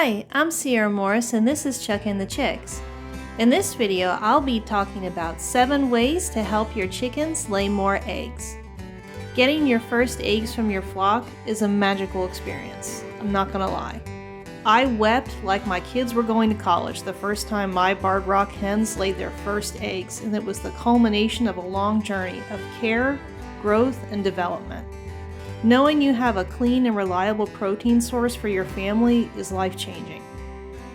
Hi, I'm Sierra Morris and this is Chuckin' the Chicks. In this video, I'll be talking about 7 ways to help your chickens lay more eggs. Getting your first eggs from your flock is a magical experience, I'm not gonna lie. I wept like my kids were going to college the first time my barred rock hens laid their first eggs, and it was the culmination of a long journey of care, growth, and development. Knowing you have a clean and reliable protein source for your family is life-changing.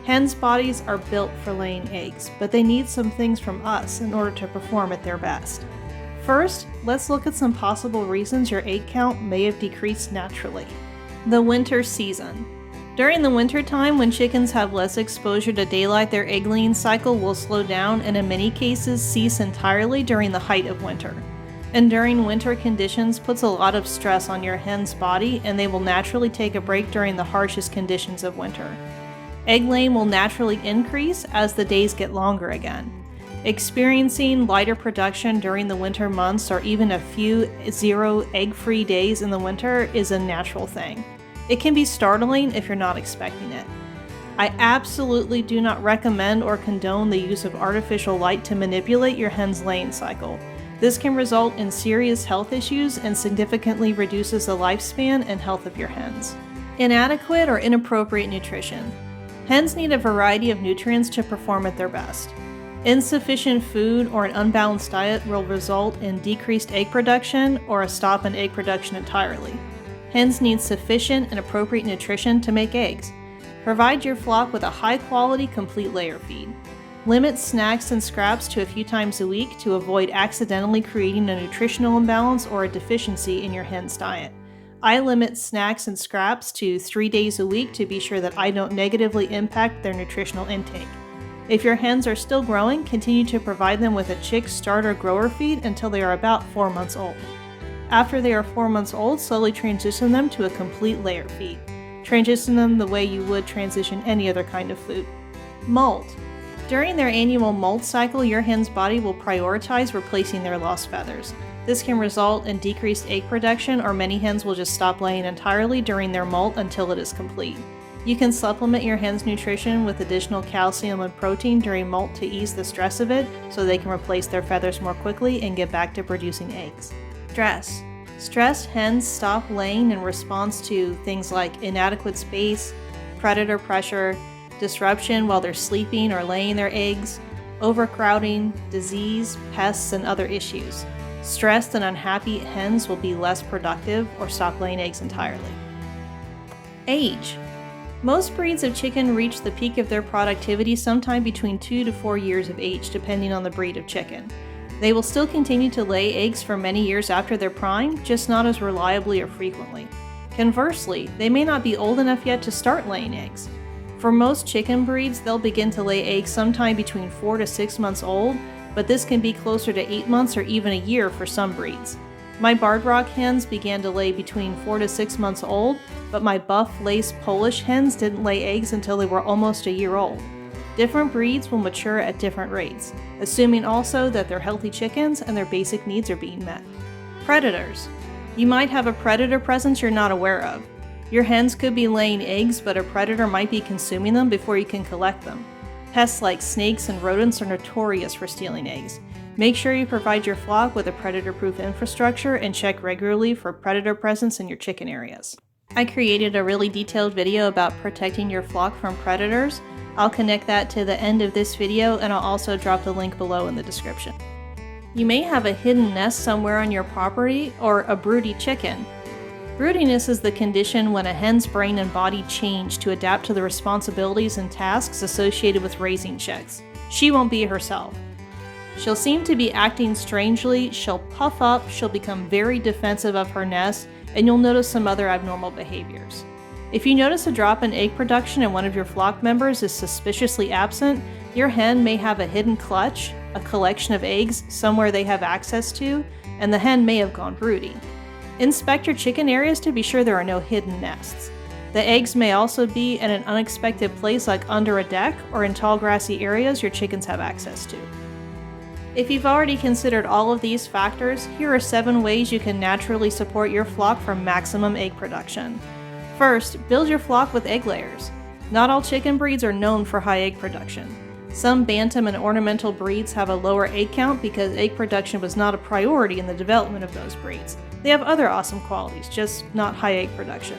Hens' bodies are built for laying eggs, but they need some things from us in order to perform at their best. First, let's look at some possible reasons your egg count may have decreased naturally. The winter season. During the winter time, when chickens have less exposure to daylight, their egg-laying cycle will slow down and in many cases cease entirely during the height of winter. Enduring winter conditions puts a lot of stress on your hen's body, and they will naturally take a break during the harshest conditions of winter. Egg laying will naturally increase as the days get longer again. Experiencing lighter production during the winter months or even a few zero egg-free days in the winter is a natural thing. It can be startling if you're not expecting it. I absolutely do not recommend or condone the use of artificial light to manipulate your hen's laying cycle. This can result in serious health issues and significantly reduces the lifespan and health of your hens. Inadequate or inappropriate nutrition. Hens need a variety of nutrients to perform at their best. Insufficient food or an unbalanced diet will result in decreased egg production or a stop in egg production entirely. Hens need sufficient and appropriate nutrition to make eggs. Provide your flock with a high-quality, complete layer feed. Limit snacks and scraps to a few times a week to avoid accidentally creating a nutritional imbalance or a deficiency in your hen's diet. I limit snacks and scraps to 3 days a week to be sure that I don't negatively impact their nutritional intake. If your hens are still growing, continue to provide them with a chick starter grower feed until they are about 4 months old. After they are 4 months old, slowly transition them to a complete layer feed. Transition them the way you would transition any other kind of food. Molt. During their annual molt cycle, your hen's body will prioritize replacing their lost feathers. This can result in decreased egg production, or many hens will just stop laying entirely during their molt until it is complete. You can supplement your hen's nutrition with additional calcium and protein during molt to ease the stress of it so they can replace their feathers more quickly and get back to producing eggs. Stress. Stressed hens stop laying in response to things like inadequate space, predator pressure, disruption while they're sleeping or laying their eggs, overcrowding, disease, pests, and other issues. Stressed and unhappy hens will be less productive or stop laying eggs entirely. Age. Most breeds of chicken reach the peak of their productivity sometime between 2 to 4 years of age, depending on the breed of chicken. They will still continue to lay eggs for many years after their prime, just not as reliably or frequently. Conversely, they may not be old enough yet to start laying eggs. For most chicken breeds, they'll begin to lay eggs sometime between 4 to 6 months old, but this can be closer to 8 months or even a year for some breeds. My barred rock hens began to lay between 4 to 6 months old, but my buff lace Polish hens didn't lay eggs until they were almost a year old. Different breeds will mature at different rates, assuming also that they're healthy chickens and their basic needs are being met. Predators. You might have a predator presence you're not aware of. Your hens could be laying eggs, but a predator might be consuming them before you can collect them. Pests like snakes and rodents are notorious for stealing eggs. Make sure you provide your flock with a predator-proof infrastructure and check regularly for predator presence in your chicken areas. I created a really detailed video about protecting your flock from predators. I'll connect that to the end of this video, and I'll also drop the link below in the description. You may have a hidden nest somewhere on your property or a broody chicken. Broodiness is the condition when a hen's brain and body change to adapt to the responsibilities and tasks associated with raising chicks. She won't be herself. She'll seem to be acting strangely, she'll puff up, she'll become very defensive of her nest, and you'll notice some other abnormal behaviors. If you notice a drop in egg production and one of your flock members is suspiciously absent, your hen may have a hidden clutch, a collection of eggs somewhere they have access to, and the hen may have gone broody. Inspect your chicken areas to be sure there are no hidden nests. The eggs may also be in an unexpected place like under a deck or in tall grassy areas your chickens have access to. If you've already considered all of these factors, here are 7 ways you can naturally support your flock for maximum egg production. First, build your flock with egg layers. Not all chicken breeds are known for high egg production. Some bantam and ornamental breeds have a lower egg count because egg production was not a priority in the development of those breeds. They have other awesome qualities, just not high egg production.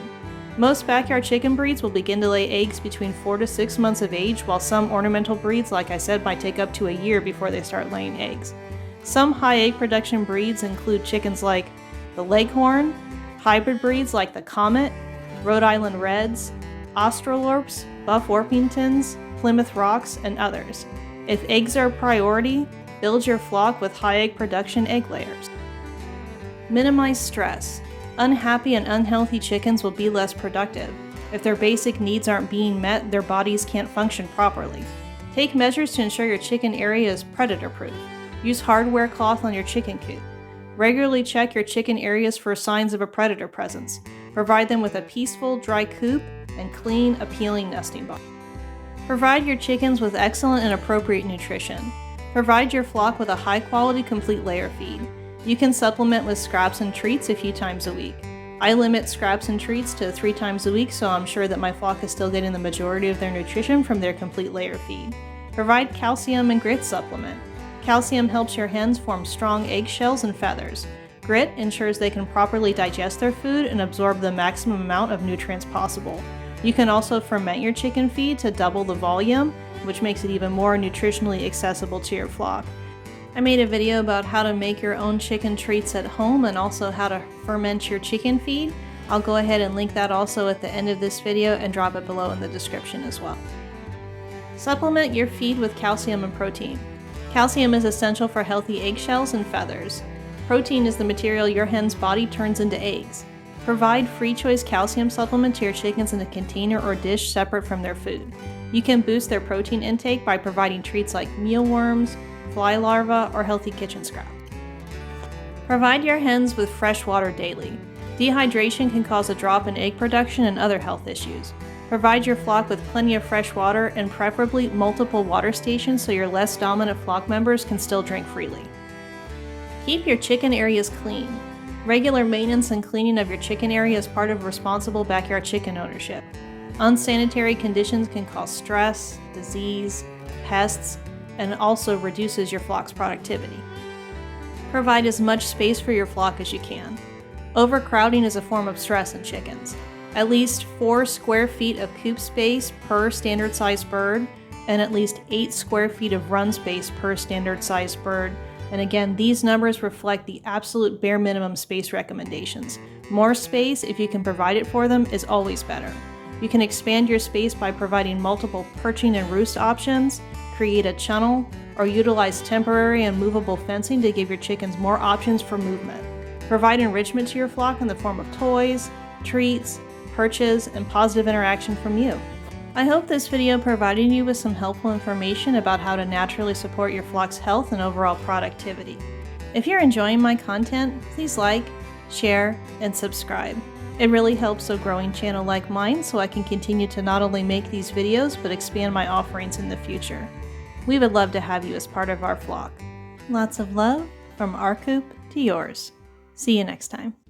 Most backyard chicken breeds will begin to lay eggs between 4 to 6 months of age, while some ornamental breeds, like I said, might take up to a year before they start laying eggs. Some high egg production breeds include chickens like the Leghorn, hybrid breeds like the Comet, Rhode Island Reds, Australorps, Buff Orpingtons, Plymouth Rocks, and others. If eggs are a priority, build your flock with high egg production egg layers. Minimize stress. Unhappy and unhealthy chickens will be less productive. If their basic needs aren't being met, their bodies can't function properly. Take measures to ensure your chicken area is predator-proof. Use hardware cloth on your chicken coop. Regularly check your chicken areas for signs of a predator presence. Provide them with a peaceful, dry coop and clean, appealing nesting box. Provide your chickens with excellent and appropriate nutrition. Provide your flock with a high-quality, complete layer feed. You can supplement with scraps and treats a few times a week. I limit scraps and treats to 3 times a week, so I'm sure that my flock is still getting the majority of their nutrition from their complete layer feed. Provide calcium and grit supplement. Calcium helps your hens form strong eggshells and feathers. Grit ensures they can properly digest their food and absorb the maximum amount of nutrients possible. You can also ferment your chicken feed to double the volume, which makes it even more nutritionally accessible to your flock. I made a video about how to make your own chicken treats at home and also how to ferment your chicken feed. I'll go ahead and link that also at the end of this video and drop it below in the description as well. Supplement your feed with calcium and protein. Calcium is essential for healthy eggshells and feathers. Protein is the material your hen's body turns into eggs. Provide free choice calcium supplement to your chickens in a container or dish separate from their food. You can boost their protein intake by providing treats like mealworms, fly larvae, or healthy kitchen scraps. Provide your hens with fresh water daily. Dehydration can cause a drop in egg production and other health issues. Provide your flock with plenty of fresh water and preferably multiple water stations so your less dominant flock members can still drink freely. Keep your chicken areas clean. Regular maintenance and cleaning of your chicken area is part of responsible backyard chicken ownership. Unsanitary conditions can cause stress, disease, pests, and also reduces your flock's productivity. Provide as much space for your flock as you can. Overcrowding is a form of stress in chickens. At least 4 square feet of coop space per standard sized bird, and at least 8 square feet of run space per standard sized bird. And again, these numbers reflect the absolute bare minimum space recommendations. More space, if you can provide it for them, is always better. You can expand your space by providing multiple perching and roost options, create a channel, or utilize temporary and movable fencing to give your chickens more options for movement. Provide enrichment to your flock in the form of toys, treats, perches, and positive interaction from you. I hope this video provided you with some helpful information about how to naturally support your flock's health and overall productivity. If you're enjoying my content, please like, share, and subscribe. It really helps a growing channel like mine so I can continue to not only make these videos but expand my offerings in the future. We would love to have you as part of our flock. Lots of love from our coop to yours. See you next time.